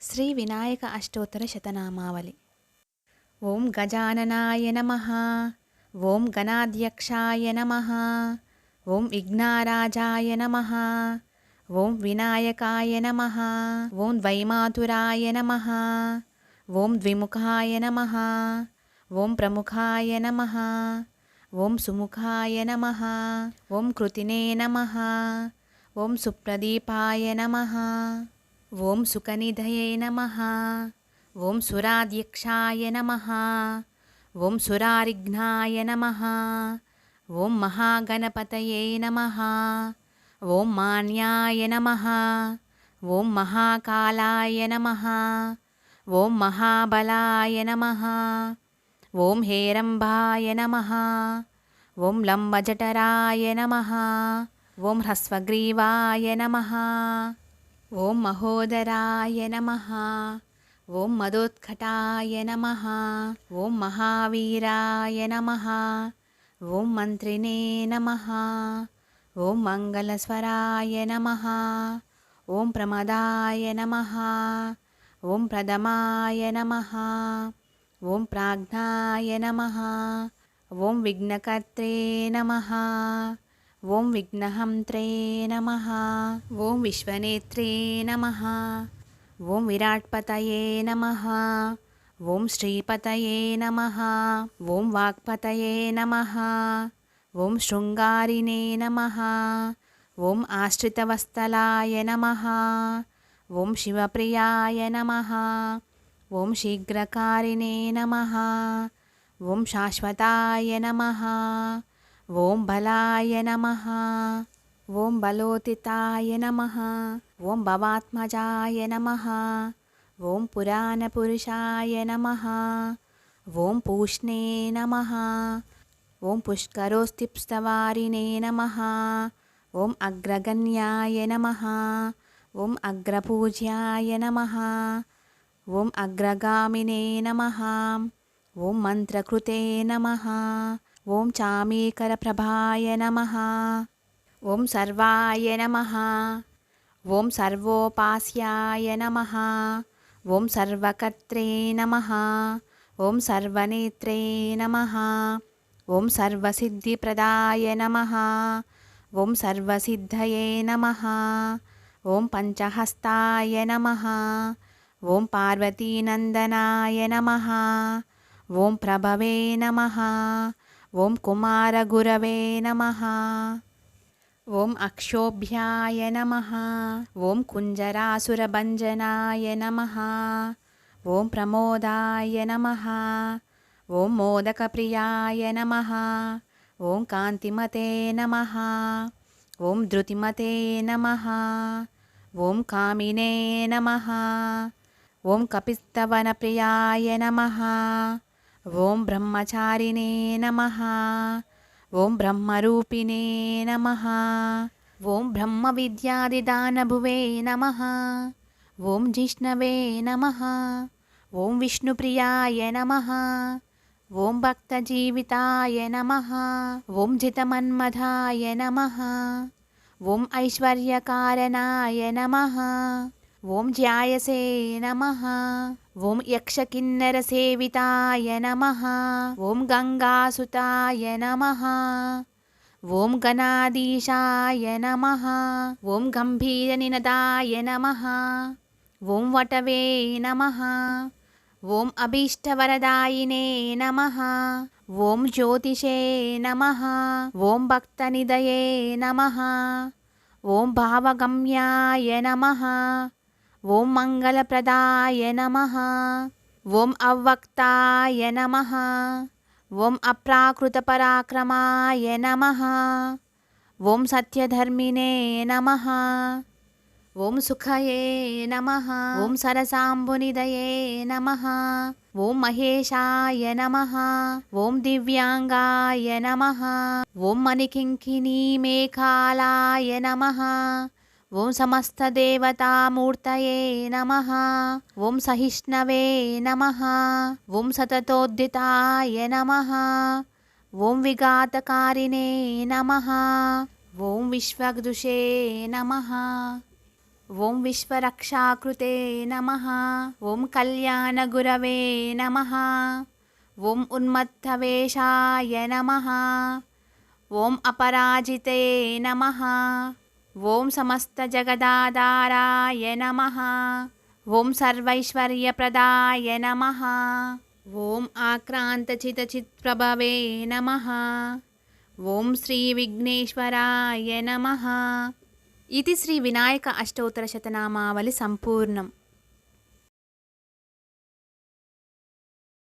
శ్రీ వినాయక అష్టోత్తర శతనామావళి. ఓం గజాననాయ నమః. ఓం గణాధ్యక్షాయ నమః. ఓం విఘ్నరాజాయ నమః. ఓం వినాయకాయ నమః. ఓం ద్వైమాతురాయ నమః. ఓం ద్విముఖాయ నమః. ఓం ప్రముఖాయ నమః. ఓం సుముఖాయ నమః. ఓం కృతినే నమః. ఓం సుప్రదీపాయ నమః. ఓం సుకనిధయే నమః. ఓం సురాధ్యక్షాయ నమః. ఓం సురారిఘ్నాయ నమః. ఓం మహాగణపతయే నమః. ఓం మాన్యాయ నమః. ఓం మహాకాలాయ నమః. ఓం మహాబలాయ నమః. ఓం హేరంబాయ నమః. ఓం లంబజఠరాయ నమః. ఓం హ్రస్వగ్రీవాయ నమః. ఓం మహోదరాయ నమః. ఓం మదోత్కటాయ నమః. ఓం మహావీరాయ నమః. ఓం మంత్రినే నమః. ఓం మంగళస్వరాయ నమః. ఓం ప్రమదాయ నమః. ఓం ప్రథమాయ నమః. ఓం ప్రాజ్ఞాయ నమః. ఓం విఘ్నకర్త్రే నమః. ఓం విఘ్నహంత్రే నమః. ఓం విశ్వనేత్రే నమః. ఓం విరాట్పతయే నమః. ఓం శ్రీపతయే నమః. ఓం వాక్పతయే నమః. ఓం శృంగారినే నమః. ఓం ఆశ్రితవత్సలాయ నమః. ఓం శివప్రియాయ నమః. ఓం శీఘ్రకారిణే నమః. ఓం శాశ్వతాయ నమః. ఓం బలాయ నమః. ఓం బలోతితాయ నమః. ఓం భవాత్మజాయ నమః. ఓం పురాణపురుషాయ నమః. ఓం పూష్ణే నమః. ఓం పుష్కరోస్తిప్స్తవారిణే నమః. ఓం అగ్రగణ్యాయ నమః. ఓం అగ్రపూజ్యాయ నమః. ఓం అగ్రగామినే నమః. ఓం మంత్రకృతే నమః. ఓం చామీకరప్రభాయ నమః. ఓం సర్వాయ నమః. ఓం సర్వోపాస్యాయ నమః. ఓం సర్వకర్త్రే నమః. ఓం సర్వనేత్రే నమః. ఓం సర్వసిద్ధిప్రదాయ నమః. ఓం సర్వసిద్ధయే నమః. ఓం పంచహస్తాయ నమః. ఓం పార్వతీనందనాయ నమః. ఓం ప్రభవే నమః. ఓం కుమారగురవే నమః. ఓం అక్షోభ్యాయ నమః. ఓం కుంజరాసురభంజనాయ నమః. ఓం ప్రమోదాయ నమః. ఓం మోదకప్రియాయ నమః. ఓం కాంతిమతే నమః. ఓం ధృతిమతే నమః. ఓం కామినే నమః. ఓం కపిస్తవనప్రియాయ నమః. ఓం బ్రహ్మచారిణే నమః. ఓం బ్రహ్మరూపిణే నమః. ఓం బ్రహ్మ విద్యాదిదానభువే నమః. ఓం జిష్ణవే నమః. ఓం విష్ణుప్రియాయ నమః. ఓం భక్తజీవితాయ నమః. ఓం జితమన్మథాయ నమః. ఓం ఐశ్వర్యకారణాయ నమః. ఓం జ్యాయసే నమః. ఓం యక్షకిన్నరసేవితాయ నమః. ఓం గంగాసుతాయ నమః. ఓం గణాధీశాయ నమః. ఓం గంభీరనినదాయ నమః. ఓం వటవే నమః. ఓం అభీష్టవరదాయినే నమః. ఓం జ్యోతిషే నమః. ఓం భక్తనిదయే నమః. ఓం భావగమ్యాయ నమః. ఓం మంగళప్రదాయ నమః. ఓం అవ్వక్తాయ నమః. ఓం అప్రాకృతపరాక్రమాయ నమః. ఓం సత్యధర్మినే నమః. ఓం సుఖయే నమః. ఓం సరసాంబునిదయే నమః. ఓం మహేశాయ నమః. ఓం దివ్యాంగాయ నమః. ఓం మణికింకిణీమేఖాలాయ నమః. ఓం సమస్తదేవతామూర్తయే నమః. ఓం సహిష్ణవే నమః. ఓం సతతోద్దితాయ నమః. ఓం విఘాతకారిణే నమః. ఓం విశ్వగ్దుషే నమః. ఓం విశ్వరక్షాకృతే నమః. ఓం కళ్యాణగురవే నమః. ఓం ఉన్మత్తవేషాయ నమః. ఓం అపరాజితే నమః. ఓం సమస్తజగదాధారాయ నమః. ఓం సర్వైశ్వర్యప్రదాయ నమః. ఓం ఆక్రాంతచితచిత్ప్రభవే నమః. ఓం శ్రీ విఘ్నేశ్వరాయ నమః. ఇది శ్రీ వినాయక అష్టోత్తర శతనామావళి సంపూర్ణం.